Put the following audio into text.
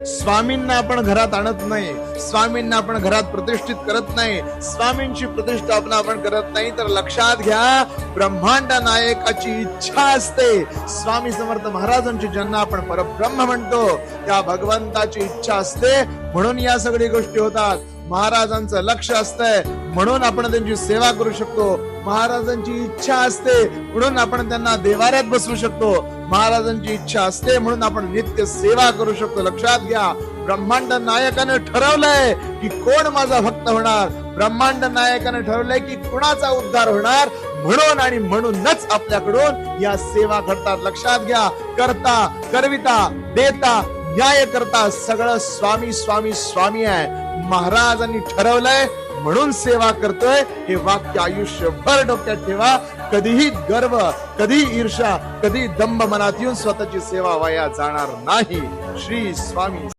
स्वामींना आपण घरात आणत नाही, स्वामींना आपण घरात प्रतिष्ठित करत नाही, स्वामींची प्रतिष्ठापना आपण करत नाही, तर लक्षात घ्या ब्रह्मांड नायकाची इच्छा असते. स्वामी समर्थ महाराजांची ज्यांना आपण परब्रह्म म्हणतो त्या भगवंताची इच्छा असते, म्हणून या सगळ्या गोष्टी होतात. महाराजांचं लक्ष असतंय म्हणून आपण त्यांची सेवा करू शकतो. महाराजांची इच्छा असते म्हणून आपण त्यांना देवाऱ्यात बसवू शकतो. महाराजांची इच्छा असते म्हणून आपण नित्य सेवा करू शकतो. लक्षात घ्या ब्रह्मांड नायकाने ठरवलंय की कोण माझा भक्त होणार. ब्रह्मांड नायकाने ठरवलंय की कुणाचा उद्धार होणार, म्हणून आणि म्हणूनच आपल्याकडून या सेवा घडतात. लक्षात घ्या करता करविता देता न्याय करता सगळं स्वामी स्वामी स्वामी आहे. महाराजांनी ठरवलंय म्हणून सेवा करतोय. हे वाक्य आयुष्यभर डोक्यात ठेवा. कधीही गर्व, कधी ईर्ष्या, कधी दंभ मनात येऊन स्वतःची सेवा वाया जाणार नाही. श्री स्वामी.